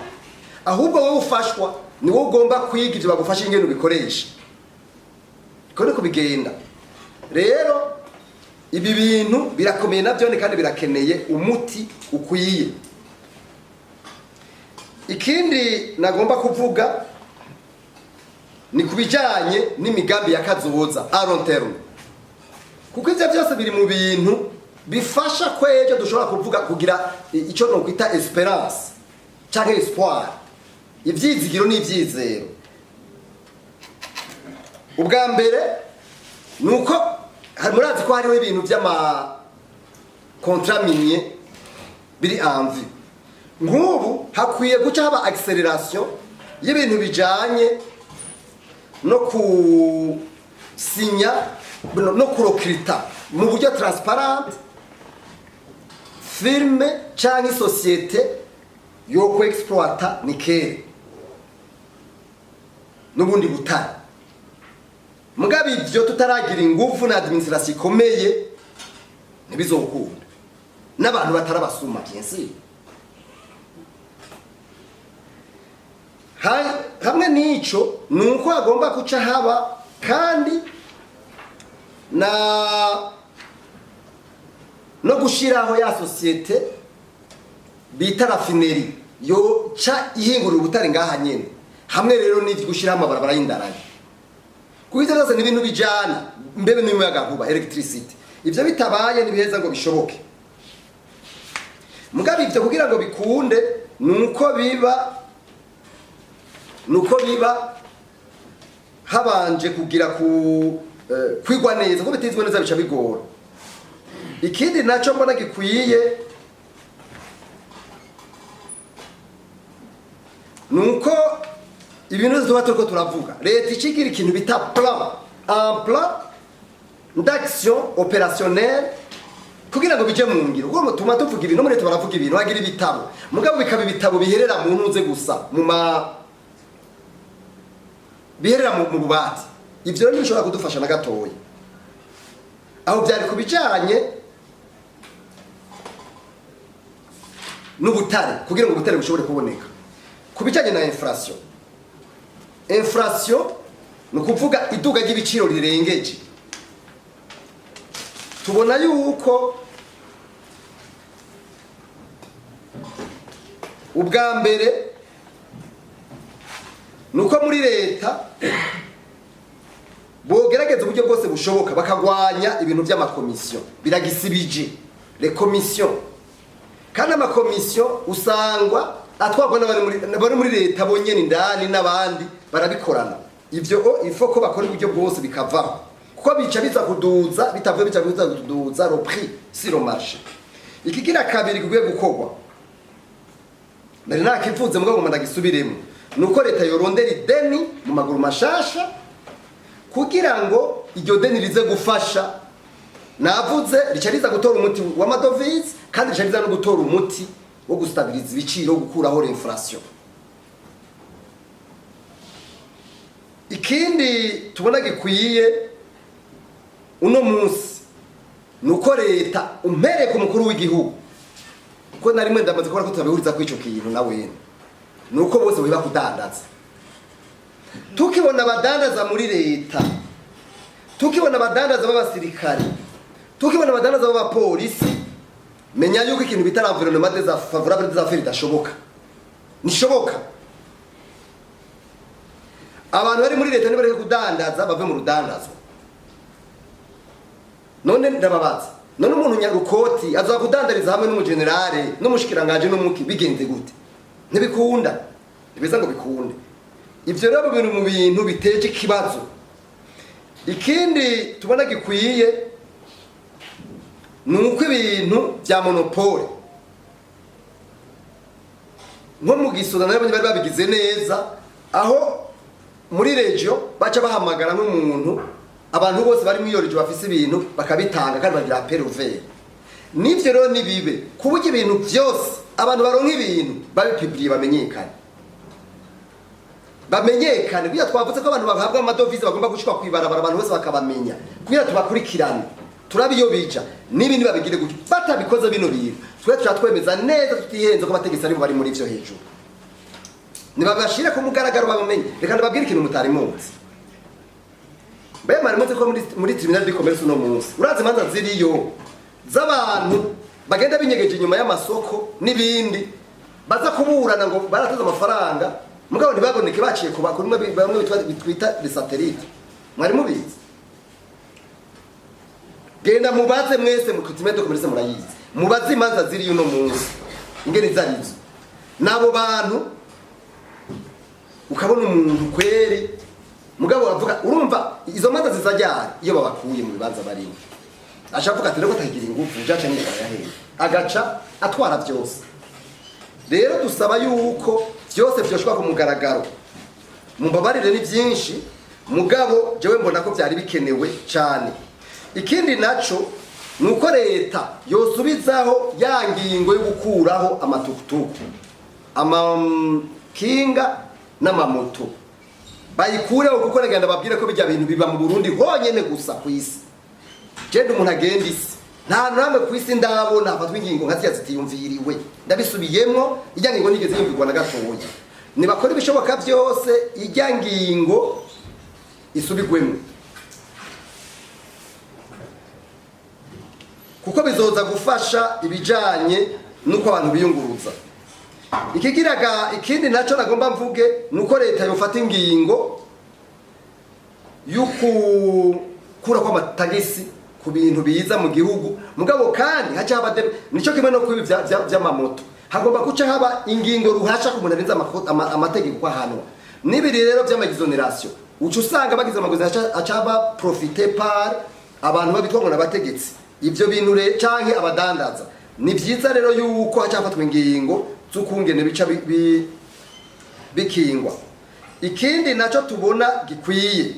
ahubwo wowe ufashwa ni wowe ugomba kwiga ivyo bagufasha ingene ubikoresha. Ko niko bigenda rero. Ibi bintu birakomeye navyo kandi birakeneye umuti ukwiye. Ikindi nagomba kuvuga ni kubijanye n'imigambi ya kazoza a long term, kuko ivyo byose biri mu bintu bifasha kwejo dushobora kuvuga kugira ico no kwita esperance canke espoir, ivyizigiro n'ivyizero. Ubwa mbere nuko murazi ko hariho ibintu by'ama contrat minier biri envie. Nk'ubu hakwiye guca haba acceleration y'ibintu bijanye no kusinya no kurokrita mu buryo transparent firme canke societe yo ku exploiter nickel n'ubundi butare. Mugabe ivyo tutaragira ingufu na administration ikomeye ntibizokunda n'abantu batarabasuma bien sûr. Hamwe n'ico nuko agomba kuca haba kandi no gushiraho ya societe bita raffinerie yo ca ihingurira ubutare ngaha nyene. Hamwe rero n'ivyo gushiraho amabarabara y'indaranye, kuko zose n'ibintu bijana mbebe n'umuyaga nkuba electricity. Ivyo bitabaye nibiheza ngo bishoboke. Mugabe ivyo kugira ngo bikunde nuko biba habanje kugira kwigwa neza, ko bitizwe neza bica bigora. Ikindi naco mbona gikwiye nuko ibintu tuba turiko turavuga leta ikigira ikintu bita un plan d'action opérationnelle kugira ngo bije mu ngiro kuko tuma tuvuga ibintu muri leta baravuga ibintu bagira ibitabo mugabo bikaba ibitabo biherera mu ntuze gusa biherera mu bubati ivyo rero bishobora kudufasha na gatoya aho byari kubijanye n'ubutare kugira ngo ubutare bushobore kuboneka kubijanye na inflation ni ukuvuga iduga ry'ibiciro rirengeje tubona yuko ubwa mbere nuko muri leta bogerageza uburyo bwose bushoboka bakagwanya ibintu by'amakomisiyo biragisibije les commissions kandi amakomisiyo usangwa atwarwa n'abari muri leta bonyene indani n'abandi barabikorana ivyo ifo ko bakora uburyo bwose bikavaho kuko bica biza kuduza bitavuye bica kuduza le prix sur le marché ikigira kabiri kugiye gukorwa mbere nakivuze mugabo ngo ndagisubiremo nuko leta yorondera ideni mu maguru mashasha kugira ngo iryo deni rize gufasha navuze ricariza gutora umuti w'amadovize kandi ricariza no gutora umuti wo gustabiliza ibiciro gukuraho l'inflation ikindi tubona gikwiye uno munsi nuko leta umpere ku mukuru w'igihugu kuko narimwe ndamaze kubona ko turabihuriza kwico kintu nawe nuko bose biba kudandaza tukibona abadandaza muri leta tukibona abadandaza b'abasirikari tukibona abadandaza b'abapolisi menya yuko ikintu bita l'environnement défavorable des affaires idashoboka nishoboka abantu bari muri leta nibareke kudandaza bave mu rudandazo none ndababaza none umuntu nyarukoti aza kudandariza hamwe n'umugenerale n'umushikiranganje n'umuki bigenze gute ntibikunda nibeza ngo bikunde ivyo rero bintu mu bintu biteje ikibazo ikindi tubona gikwiye nuko ibintu bya monopole nko mu gisoda nabo bari babigize neza aho muri regio baca bahamagara nk'umuntu abantu bose bari mu iyo regio bafise ibintu bakabitanga kandi bagira appel ouvert nivyo rero nibibe kuburyo ibintu byose abantu baronka ibintu babipibliye bamenyekane kugira twavuze ko abantu bahabwa amadovize bagomba gushika kwibarabara abantu bose bakabamenya kugira tubakurikirane turabiyo bija n'ibindi babigire gutyo batabikoze bino bintu twe twemeza neza tutihenze ko abategetsi ari bari muri ivyo hejuru nibabashire ku mugaragaro bamenye reka ndababwira ikintu mutari munsi baye mari munsi ko muri tribunal de commerce no munsi urazi manza ziriyo z'abantu bagenda binyegeje inyuma y'amasoko n'ibindi baza kuburana ngo baratoza amafaranga mugabo ntibaboneke baciye ku bakuru bamwe bitwita les satellites mwari mubizi genda mubaze mwese mu kutimento komerese murayizi mubaze imanza ziri uno munsi ingene zarizo nabo bantu ukabona umuntu kweri mugabo avuga urumva izo manza zizajyana iyo babakuye mu bibanza barimo ashavuga ati reko tagira ingufu jaca ni yahe agaca atwara byose rero dusaba yuko byose byoshwa ku mugaragaro mumbabarire ni byinshi mugabo jewe mbona ko byari bikenewe cyane ikindi naco nuko leta yosubizaho ya ngingo yo gukuraho amatukutuku amakinga n'amamoto bayikureho kuko nagenda babwire ko bijya bintu biba mu Burundi honyene gusa kwisi gende umuntu agenda isi nta namwe kwisi ndabona hafatwa ingingo nka zitiyumviriwe ndabisubiyemo ijya ngingo nigeze yumvirwa na gatoya nibakora ibishoboka byose ijya ngingo isubigwemo kuko bizoza gufasha ibijanye nuko abantu biyunguruza ikindi naco nagomba mvuge nuko leta yofata ingingo y'ukura kwa matagisi ku bintu biza mu gihugu mugabo kandi haca haba nico kimwe no kwibi vy'amamoto hagomba kuca haba ingingo ruhasha ku muntu arenza amategeko kwa hano nibiri rero vy'amagizonation uca usanga bagize amagizonation aca haba profiter par abantu babitwa n'abategetsi ivyo bintu canke abadandaza ni vyiza rero yuko haca hafatwa ingingo z'ukungene bica bikingwa ikindi naco tubona gikwiye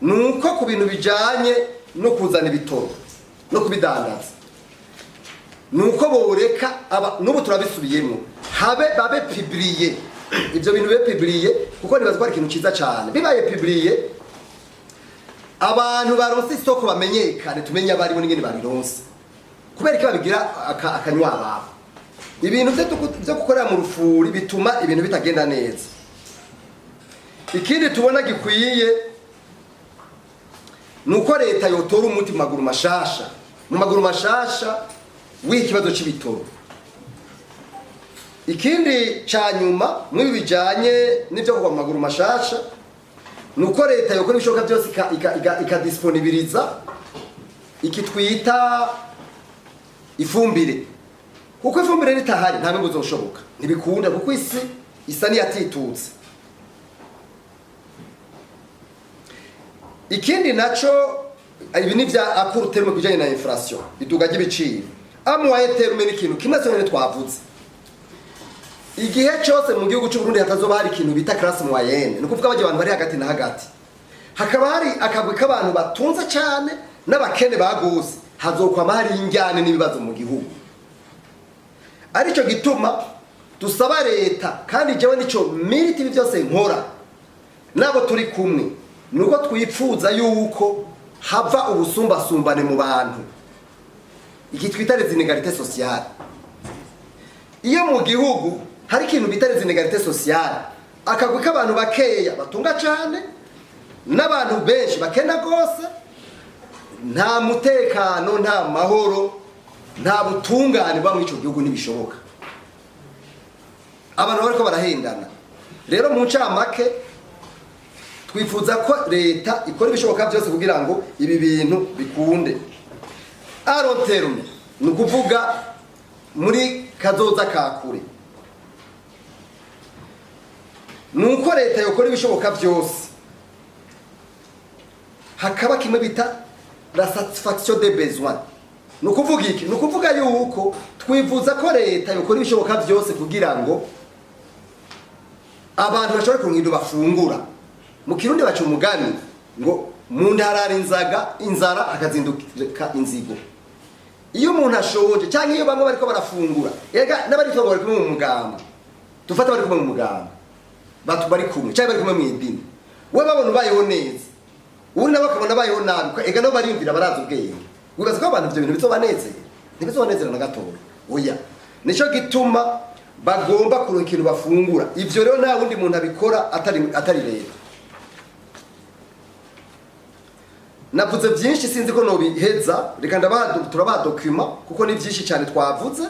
nuko ku bintu bijanye no kuzana ibitoro no kubidandaza nuko boreka n'ubu turabisubiyemo babe publiye ibyo bintu bibe publiye kuko nibaza ko ari ikintu ciza cyane bibaye publiye abantu baronse isoko bamenyekane tumenye abari bo n'ingene barironse kubera ko babigira akanywa babo ibintu byo gukorera mu rufuri bituma ibintu bitagenda neza. Ikindi tubona gikwiye nuko leta yotora umuti mu maguru mashasha w'ikibazo c'ibitoro. Ikindi cyanyuma muri bijanye n'ibyo kuva mu maguru mashasha nuko leta yokora ibishoboka byose ikadisponibiliza ikitwita ifumbire, kuko ifumbire ritahari nta n'ubwo uzoshoboka ntibikunda kuko isi isa niyatitutse. Ikindi naco ibi ni vya akuru terme kujanye na inflation biduga ry'ibiciro amwaye terme n'ikintu kimwe cyane twavuze. Igihe cyose mu gihugu cy'u Burundi hatazoba hari ikintu bita classe moyenne, nukuvuga abaje abantu bari hagati na hagati, hakaba hari akagwi k'abantu batunze cyane n'abakene bagose, hazokwama hari injyane n'ibibazo mu gihugu. Arico gituma dusaba leta, kandi jewe nico militi byose nkora nabo turi kumwe, nuko twipfuza yuko hava ubusumbasumbane mu bantu, iki twita les inégalités sociales. Iyo mu gihugu hari ikintu bita les inégalités sociales, akagwi k'abantu bakeya batunga cyane n'abantu benshi bakena gose, nta mutekano, nta mahoro, nta butungane bwa mu ico gihugu nibishoboka. Abantu bariko barahendana. Rero mu ncamake twifuza ko leta ikora ibishoboka byose kugira ngo ibi bintu bikunde. A long terme nukuvuga muri kazoza kakure, nuko leta yokora ibishoboka byose hakaba kimwe bita la satisfaction des besoins. Nukuvuga iki? Nukuvuga yuko twifuza ko leta yokora ibishoboka byose kugira ngo abantu bashobore kuronka bafungura. Mu Kirundi baca umugani ngo mu ndarara inzara akazinduka inzigo. Iyo umuntu ashonje cyangwa iyo bamwe bariko barafungura, ega n'abari tongo bari kumwe mu mugamba, dufata bari kumwe mu mugamba, batu bari kumwe cyangwa bari kumwe mu idini, we babona bayeho neza, ubundi nabo bakabona bayeho nabi, ega nabo bariyumvira baraza ubwenge. Wibaza ko abantu ibyo bintu bizobanezera? Ntibizobanezera na gatoya. Oya, nico gituma bagomba kuronka ikintu bafungura. Ivyo rero nta wundi muntu abikora atari leta. Navuze byinshi sinzi ko nobiheza, reka turabadokuma kuko ni byinshi cyane twavuze,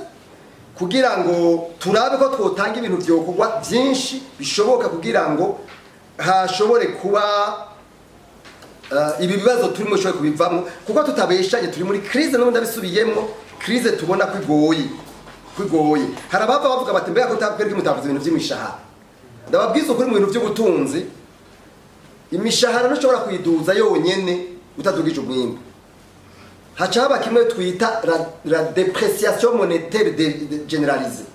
kugira ngo turabe ko twotanga ibintu byokorwa byinshi bishoboka kugira ngo hashobore kuba ibi bibazo turimo shobora kubivamo, kuko tutabeshanye turi muri crise no ndabisubiyemo, crise tubona kwigoye. Hari abava bavuga bati mbega ko tabwereka mutavuze ibintu by'imishahara. Ndababwiza ukuri mu bintu by'ubutunzi, imishahara ntushobora kuyiduza yonyene utadugije umwimbo. Haca haba kimwe twita la dépreciation monétaire généralisée.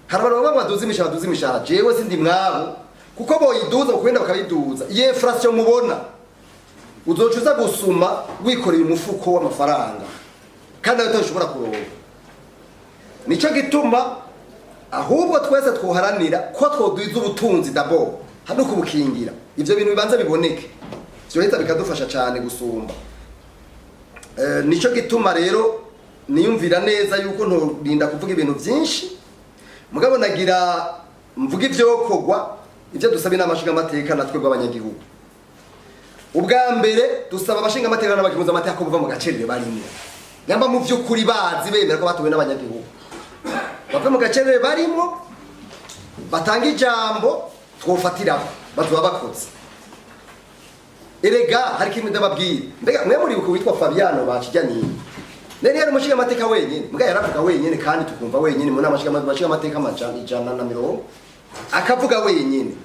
Hari abantu baba baduza imishahara, jewe sindi mwabo, kuko boyiduza ukwenda bakabiduza. Iyo inflation mubona uzocuza gusuma wikoreye umufuko w'amafaranga kandi utashobora kuronka. Nico gituma ahubwo twese twoharanira ko twoduza ubutunzi d'abord hano kubukingira. Ivyo bintu bibanza biboneke, byo leta bikadufasha cyane gusumba. Nico gituma rero niyumvira neza yuko ntorinda kuvuga ibintu byinshi, mugabo nagira mvuga ivyo kogwa, ivyo dusaba n'amashinga amateka natwe bw'abanyagihugu. Ubwa mbere dusaba abashinga amateka n'abagihuza amateka ko buva mu gacerere barimo, nyamba mu vy'ukuri bazi bemera ko batuwe n'abanyagihugu, bava mu gacerere barimo batanga ijambo twofatiraho bazuba bakoze. Erega hari kimwe ndababwira, mbega mwe muri uko witwa Fabiano bakijyaniye, nari yari umushinga amateka wenyine, mbega yaravuga wenyine kandi tukumva wenyine mu namashinga amateka amajana na mirongo akavuga wenyine.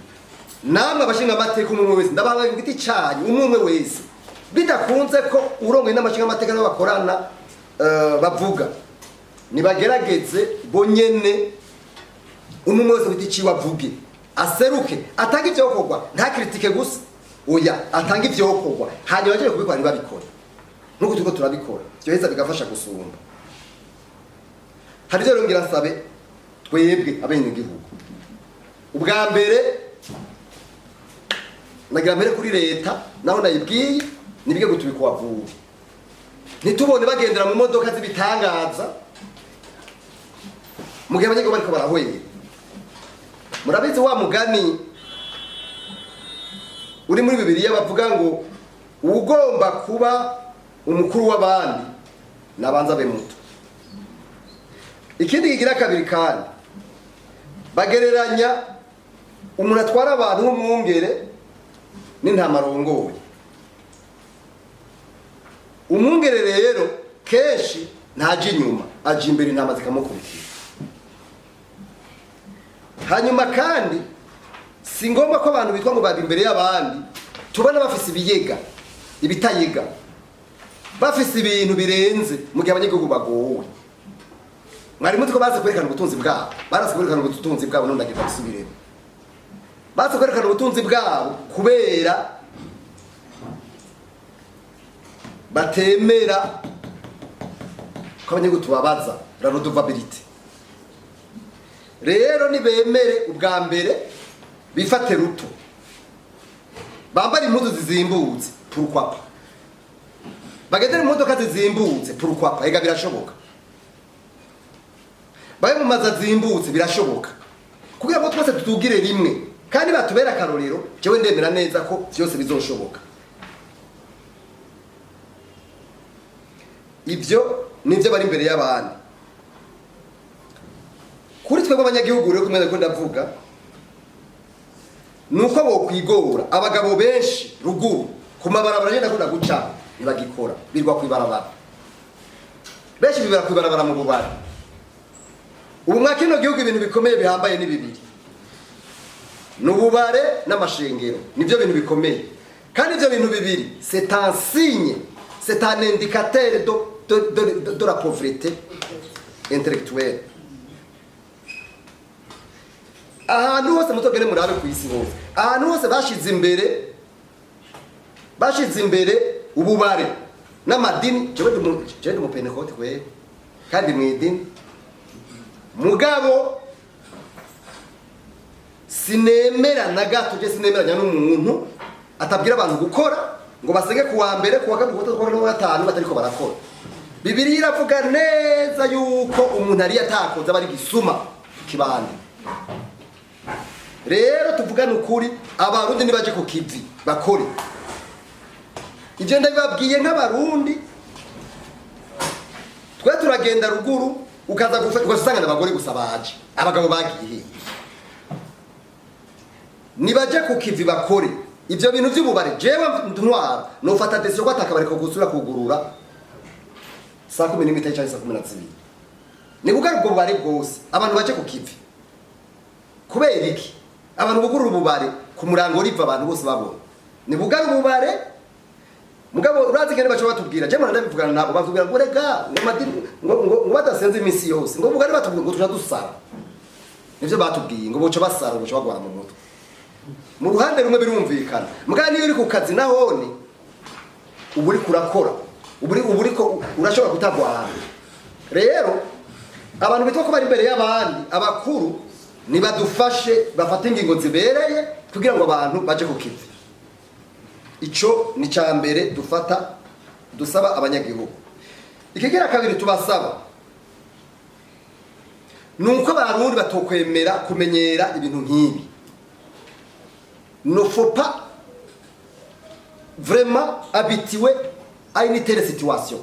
Namwe abashinga amateka umwe wese ndabaha igiti cyanyu umwe wese, bidakunze ko urongoye n'amashinga amateka no bakorana bavuga, nibagerageze bonyene umwe wese ufite iciwe avuge aseruke atanga ivyokorwa nta kritike gusa oya atanga ivyokorwa hanyuma baje kubikora ntibabikora nuko turiko turabikora byoheza bigafasha gusumba. Hari rero ngira sabe twebwe abenegihugu ubwa mbere nagira mbere kuri leta naho nayibwiye nibige gutubika wavuye nitubone bagendera mu modoka zibitangaza mugihe abanyagihugu bariko barahweye. Murabizi wa mugani uri muri Bibiliya bavuga ngo ugomba kuba umukuru w'abandi nabanza be muto. Ikindi kigira kabiri kandi bagereranya umuntu atwara abantu nk'umwungere n'intama rongoye. Umwungere rero kenshi ntaje inyuma aje imbere intama zikamukurikira. Hanyuma kandi si ngombwa ko abantu bitwa ngo bari imbere y'abandi tubona bafise ibiyega ibitayiga bafise ibintu birenze mu gihe abanyagihugu bagowe. Mwari muti ko baze kwerekana ubutunzi bwabo baraze kwerekana ubutunzi bwabo none ndagira gusubiremo baze kwerekana ubutunzi bwabo kubera batemera ko abanyagihugu tubabaza la redevabilité. Rero nibemere ubwa mbere bifate ruto bambara impuzu zizimbutse pourquoi pas bagendera imodoka zizimbutse pourquoi pas ega birashoboka baye mu maza zimbutse birashoboka kugira ngo twese tutugire rimwe kandi batubera akarorero jewe ndemera neza ko byose bizoshoboka. Ibyo nivyo bari imbere y'abandi. Kuri twebwe abanyagihugu rero kumwe ko ndavuga nuko bo kwigora abagabo benshi ruguru ku mabarabara nyenda kuda guca ntibagikora birwa kwibarabara benshi bibera kwibarabara mu bubari. Ubu mwakino gihugu ibintu bikomeye bihambaye ni bibiri n'ububare n'amashengero nivyo bintu bikomeye kandi ivyo bintu bibiri c'est un signe c'est un indicateur de la pauvreté intellectuelle. Ahantu hose mutogere murabe ku isi hose ahantu hose bashize imbere ububare n'amadini jewe mu Pentecote kwe kandi mu idini mugabo sinemera na gato je sinemeranya n'umuntu atabwira abantu gukora ngo basenge kuwa mbere kuwa kabiri kuwa gatatu kuwa gatanu batariko barakora. Bibiliya iravuga neza yuko umuntu ari atakoze bari gisuma kibandi. Rero tuvugana ukuri abarundi nibaje ku kivi bakore ivyo ndabibabwiye nk'abarundi twe turagenda ruguru ukaza gusanga n'abagore gusa baje abagabo bagiye nibaje ku kivi bakore ivyo bintu vy'ububare jewe ntwara nofata decision ko atakabareka gusura kugurura saa 10 cyangwa saa 12 ni bugari ubwo bubare bwose abantu baje ku kivi kubera iki abantu bugurura ububare ku murango riva abantu bose babona ni bugari ububare mugabo urazi kene bacho batubwira je mwana ndabivugana nabo batubwira ngo rega ngo badasenze iminsi yose ngo bugari batubwira ngo turadusara nivyo batubwiye ngo boco basara boco bagwara mu mutwe mu ruhande rumwe birumvikana mugabo niyo uri ku kazi nahone uburi kurakora uburi ko urashobora kutagwara. Rero abantu bitwa ko bari imbere y'abandi abakuru nibadufashe bafata ingingo zibereye kugira ngo abantu baje ku kivi. Ico ni cyambere dusaba abanyagihugu. Ikigira kabiri tubasaba nuko abarundi batokwemera kumenyera ibintu nk'ibi. Ne faut pas vraiment habituer à une telle situation.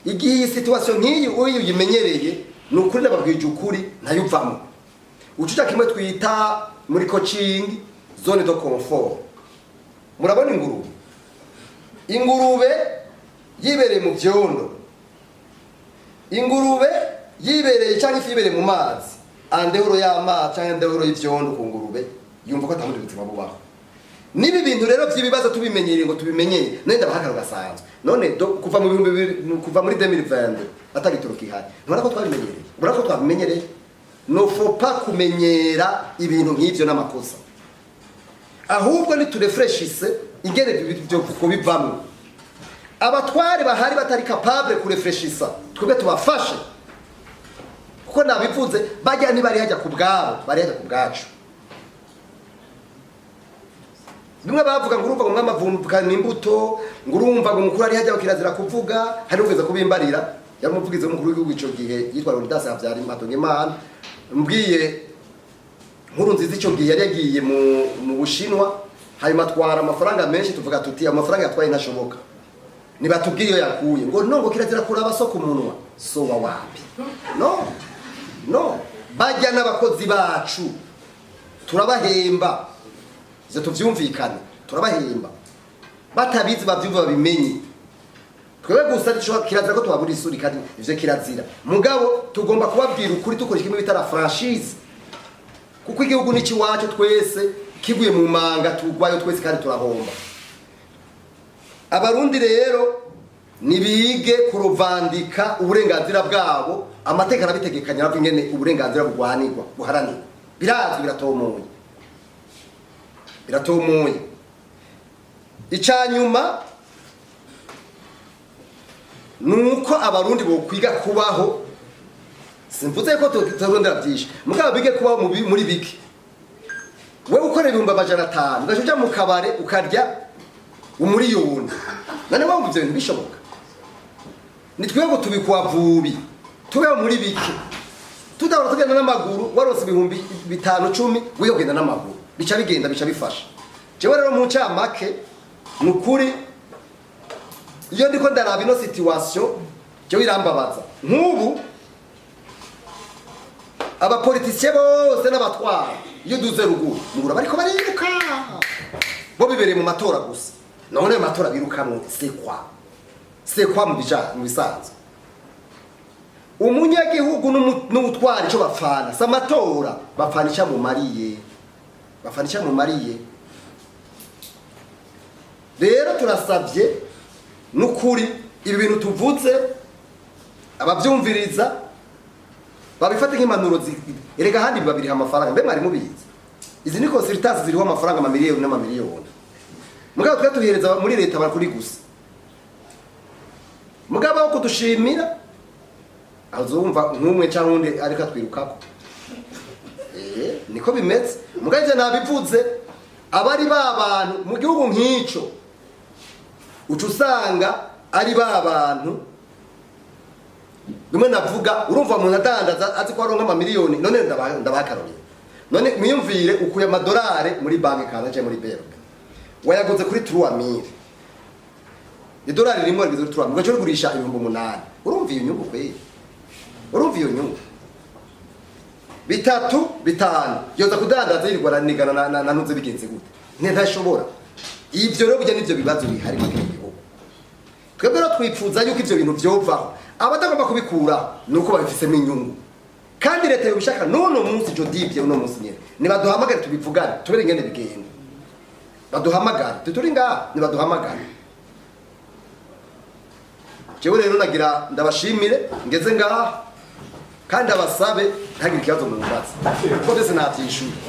Igihe situation nk'iyi uyimenyereye nukuri nababwije ukuri ntayuvamo. Ucuca kimwe twita muri coaching zone de confort. Murabona ingurube yibereye mu byondo, ingurube yibereye cyangwa ifibereye mu mazi, andehoro y'amazi cyangwa andehoro y'ivyondo ku ngurube yumva ko atamundi buzima bubaho. Nibi bintu rero by'ibibazo tubimenyereye ngo tubimenyeye nenda bahakara gasanzwe none kuva mu kuva muri 2020 atagituruka ihari nora ko twabimenyereye ubura ko twabimenyereye no faut pas kumenyera ibintu nk'ivyo n'amakosa, ahubwo ni turefreshise ingene byo kubivamwe. Abatware bahari batari capable kurefreshisa, twebwe tubafashe, kuko nabivuze bajya ntibari hajya ku bwabo, bari hajya ku bwacu. Bimwe bavuga ngo urumva ngo mwamavumbuka imbuto, ngo urumva ngo mukuru ari hajya bakirazira kuvuga, hari ugeze kubimbarira yamuvugize umukuru w'igihugu ico gihe yitwa Mandat yavyari Imana, mbwiye nkuru nziza ico gihe yari yagiye mu Bushinwa, hanyuma atwara amafaranga menshi, tuvuga tuti amafaranga yatwaye ntashoboka, nibatubwiye iyo yakuye, ngo nongo kirazira kuraba so ku munwa, so wa wapi? No bajya n'abakozi bacu turabahemba, izo tuvyumvikane, turabahemba, batabizi bavyumva babimenye. Twebwe gusa kirazira ko tubabura isuri, kandi ivyo kirazira, mugabo tugomba kubabwira ukuri tukora kimwe bitara franchise, kuko igihugu ni ciwacu twese, kiguye mu manga tugwayo twese kandi turahomba. Abarundi rero nibige kurovandika uburenganzira bwabo, amateka arabitegekanya nako ingene uburenganzira bugwanirwa buharanirwa, birazwi, biratomoye. Icanyuma nuko abarundi bo kwiga kubaho, simvuze ko turondera byinshi, mugabo bige kubaho muri bike. Wewe ukore 500 ugaje mu kabare ukarya umuriyoni, nane wumva ivyo bintu bishoboka? Ni twebwe tubikwa vubi, tube muri bike, tudahora tugenda n'amaguru, warose 5,000-10 wiyo genda n'amaguru, bica bigenda bica bifasha. Jewe rero mu ncamake nukuri iyo ndiko ndaraba ino situation jewe irambabaza. Nk'ubu abapoliticiens bose n'abatwara iyo duze ruguru mugura bariko bariruka, bo bibereye mu matora gusa, none ayo matora birukamwe c'est quoi mu bisanzwe? Umunyagihugu n'ubutwara ico bapfana sa matora, bapfana ica mu mariye. Rero turasavye nukuri ibi bintu tuvuze abavyumviriza babifate nk'impanuro erega handi babiriha amafaranga, mbe mwari mubizi izi ni consultants ziriho amafaranga amamiliyoni n'amamiliyoni, mugabo twe tuhereza muri leta bakuri gusa, mugabo ko dushimira azumva nk'umwe cyangwa undi ariko twirukako. Niko bimeze, mugabo je nabivuze abari babantu mu gihugu nk'ico uca usanga ari babantu bimwe navuga, urumva umuntu adandaza azi ko aronka amamiliyoni, none ndabakaroniye, none mwiyumvire ukuye amadolari muri banki kana cyangwa muri berbe wayagoze kuri 3000, idolari rimwe rigeze kuri 3000 ugaca urigurisha 8,000, urumva iyo nyungu kweli? Urumva iyo nyungu 3-5 yoza kudandaza yirirwa ranigana na ntuze bigenze gute? Ntashobora. Ivyo rero bijya nivyo bibazo bihari mu gihugu. Twebwe rero twipfuza yuko ivyo bintu vyovaho, abatagomba kubikura nuko babifisemo inyungu, kandi leta yobishaka none munsi jo divye uno munsi nyene nibaduhamagare tubivugane tubere ngene bigenda, baduhamagare turi ngaha nibaduhamagare. Jewe rero nagira ndabashimire ngeze ngaha kandi abasabe ntagire ikibazo mu mbatsi, kuko ndese navyishura.